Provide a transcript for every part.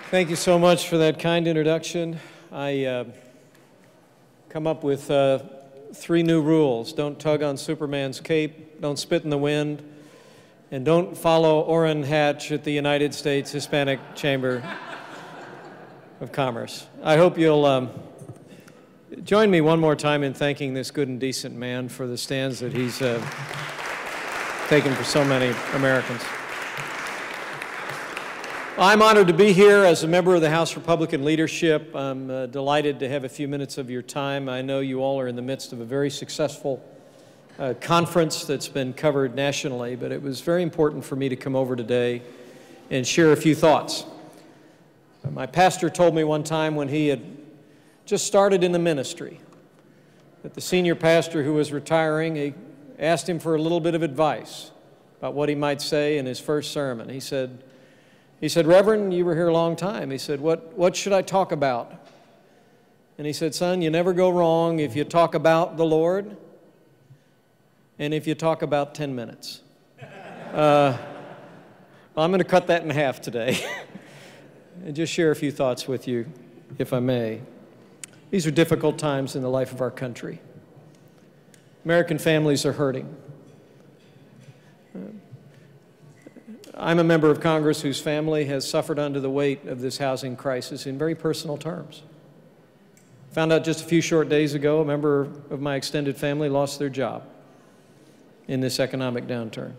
Thank you so much for that kind introduction. I come up with 3 new rules. Don't tug on Superman's cape, don't spit in the wind, and don't follow Orrin Hatch at the United States Hispanic Chamber of Commerce. I hope you'll join me one more time in thanking this good and decent man for the stands that he's taken for so many Americans. I'm honored to be here as a member of the House Republican leadership. I'm delighted to have a few minutes of your time. I know you all are in the midst of a very successful conference that's been covered nationally, but it was very important for me to come over today and share a few thoughts. My pastor told me one time when he had just started in the ministry that the senior pastor who was retiring, he asked him for a little bit of advice about what he might say in his first sermon. He said, Reverend, you were here a long time. He said, what should I talk about? And he said, son, you never go wrong if you talk about the Lord and if you talk about 10 minutes. Well, I'm going to cut that in half today and just share a few thoughts with you, if I may. These are difficult times in the life of our country. American families are hurting. I'm a member of Congress whose family has suffered under the weight of this housing crisis in very personal terms. Found out just a few short days ago, a member of my extended family lost their job in this economic downturn.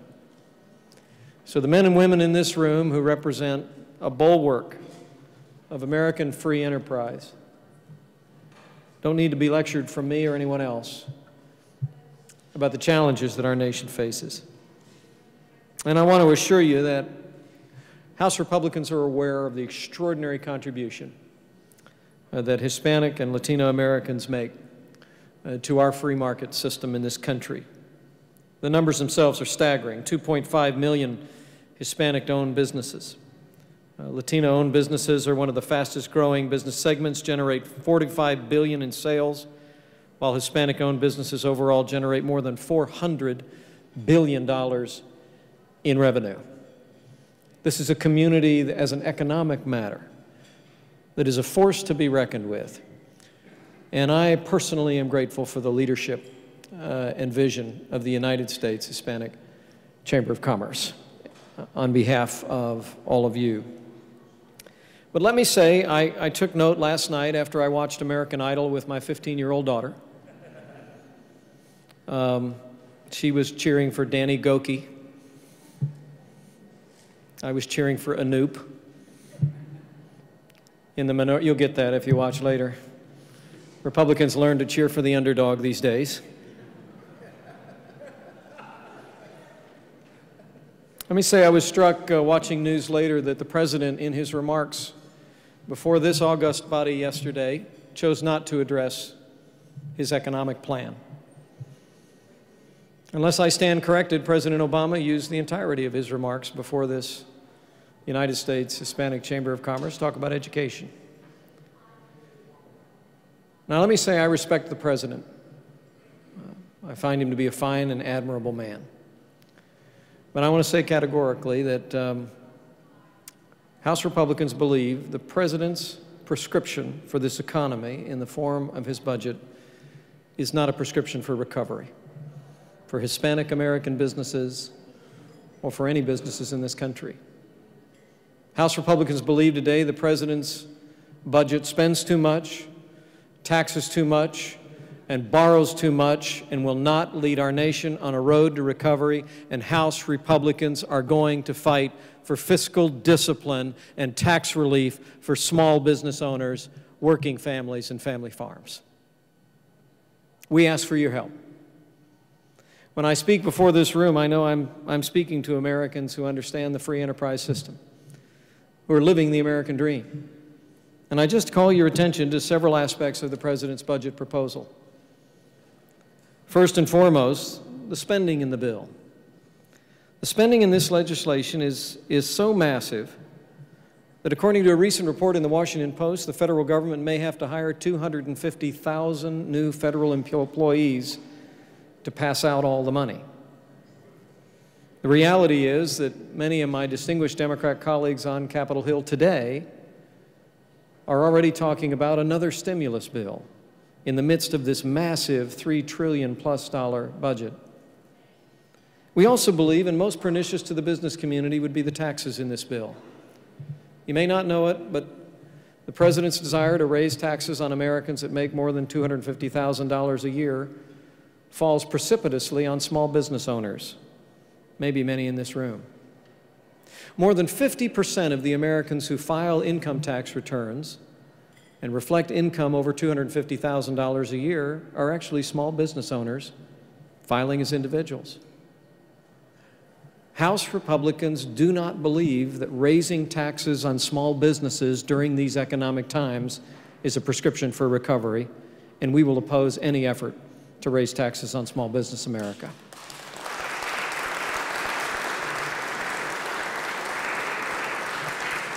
So the men and women in this room who represent a bulwark of American free enterprise don't need to be lectured from me or anyone else about the challenges that our nation faces. And I want to assure you that House Republicans are aware of the extraordinary contribution that Hispanic and Latino Americans make to our free market system in this country. The numbers themselves are staggering. 2.5 million Hispanic-owned businesses. Latino-owned businesses are one of the fastest growing business segments, generate $45 billion in sales, while Hispanic-owned businesses overall generate more than $400 billion in revenue. This is a community that, as an economic matter, that is a force to be reckoned with. And I personally am grateful for the leadership and vision of the United States Hispanic Chamber of Commerce on behalf of all of you. But let me say, I took note last night after I watched American Idol with my 15-year-old daughter. She was cheering for Danny Gokey. I was cheering for Anoop. In the minority, you'll get that if you watch later. Republicans learn to cheer for the underdog these days. Let me say I was struck watching news later that the President, in his remarks before this august body yesterday, chose not to address his economic plan. Unless I stand corrected, President Obama used the entirety of his remarks before this United States Hispanic Chamber of Commerce to talk about education. Now, let me say I respect the President. I find him to be a fine and admirable man. But I want to say categorically that House Republicans believe the President's prescription for this economy in the form of his budget is not a prescription for recovery for Hispanic American businesses or for any businesses in this country. House Republicans believe today the President's budget spends too much, taxes too much, and borrows too much, and will not lead our nation on a road to recovery, and House Republicans are going to fight for fiscal discipline and tax relief for small business owners, working families, and family farms. We ask for your help. When I speak before this room, I know I'm speaking to Americans who understand the free enterprise system, who are living the American dream. And I just call your attention to several aspects of the President's budget proposal. First and foremost, the spending in the bill. The spending in this legislation is so massive that according to a recent report in the Washington Post, the federal government may have to hire 250,000 new federal employees to pass out all the money. The reality is that many of my distinguished Democrat colleagues on Capitol Hill today are already talking about another stimulus bill in the midst of this massive $3 trillion+ budget. We also believe, and most pernicious to the business community would be the taxes in this bill. You may not know it, but the President's desire to raise taxes on Americans that make more than $250,000 a year falls precipitously on small business owners, maybe many in this room. More than 50% of the Americans who file income tax returns and reflect income over $250,000 a year are actually small business owners filing as individuals. House Republicans do not believe that raising taxes on small businesses during these economic times is a prescription for recovery, and we will oppose any effort to raise taxes on small business America.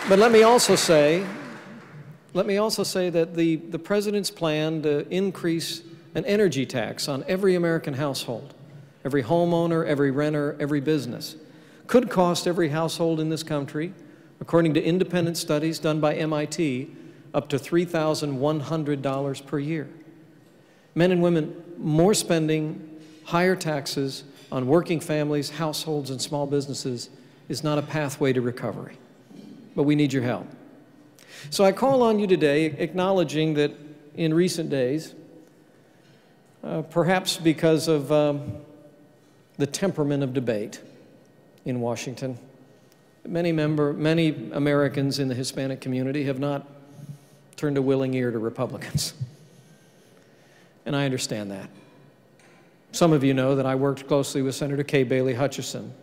But let me also say that the President's plan to increase an energy tax on every American household, every homeowner, every renter, every business, could cost every household in this country, according to independent studies done by MIT, up to $3,100 per year. Men and women, more spending, higher taxes on working families, households, and small businesses is not a pathway to recovery. But we need your help. So I call on you today, acknowledging that in recent days, perhaps because of the temperament of debate in Washington, many Americans in the Hispanic community have not turned a willing ear to Republicans. And I understand that. Some of you know that I worked closely with Senator Kay Bailey Hutchison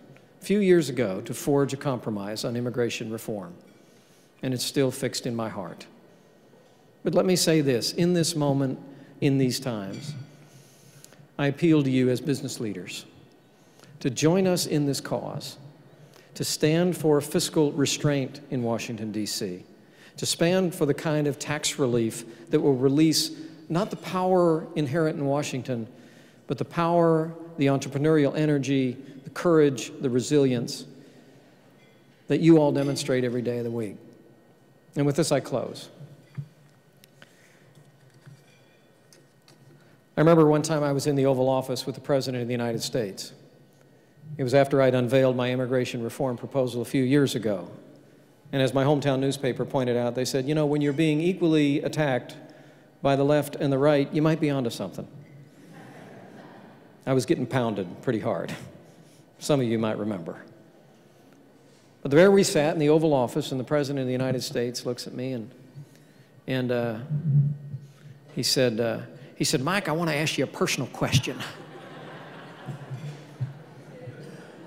a few years ago to forge a compromise on immigration reform, and it's still fixed in my heart. But let me say this, in this moment, in these times, I appeal to you as business leaders to join us in this cause, to stand for fiscal restraint in Washington, D.C., to stand for the kind of tax relief that will release not the power inherent in Washington, but the power, the entrepreneurial energy, the courage, the resilience that you all demonstrate every day of the week. And with this, I close. I remember one time I was in the Oval Office with the President of the United States. It was after I'd unveiled my immigration reform proposal a few years ago. And as my hometown newspaper pointed out, they said, you know, when you're being equally attacked by the left and the right, you might be onto something. I was getting pounded pretty hard. Some of you might remember. But there we sat in the Oval Office, and the President of the United States looks at me, and he said, Mike, I want to ask you a personal question.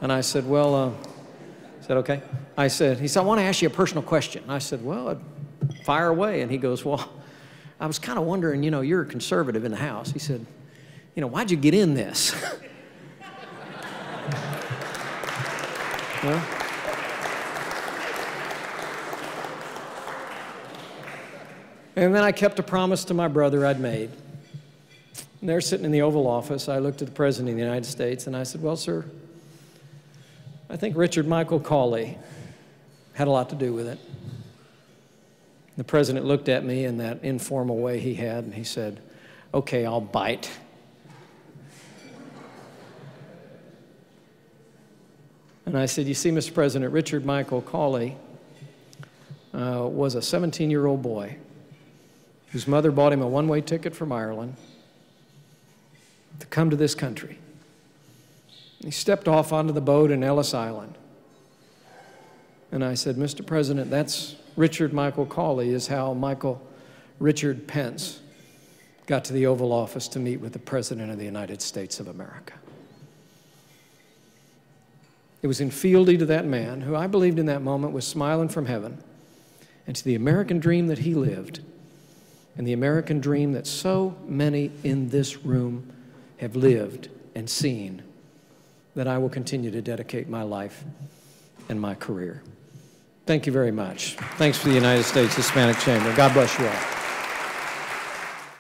And I said, well, I said, okay. He said, I want to ask you a personal question. And I said, well, fire away. And he goes, well, I was kind of wondering, you know, you're a conservative in the House. He said, you know, why'd you get in this? Well, and then I kept a promise to my brother I'd made. And there, sitting in the Oval Office, I looked at the President of the United States and I said, well, sir, I think Richard Michael Cawley had a lot to do with it. The President looked at me in that informal way he had, and he said, okay, I'll bite. And I said, you see, Mr. President, Richard Michael Cawley was a 17-year-old boy whose mother bought him a one-way ticket from Ireland to come to this country. He stepped off onto the boat in Ellis Island. And I said, Mr. President, that's Richard Michael Cawley is how Michael Richard Pence got to the Oval Office to meet with the President of the United States of America. It was in fealty to that man, who I believed in that moment was smiling from heaven, and to the American dream that he lived, and the American dream that so many in this room have lived and seen, that I will continue to dedicate my life and my career. Thank you very much. Thanks for the United States Hispanic Chamber. God bless you all.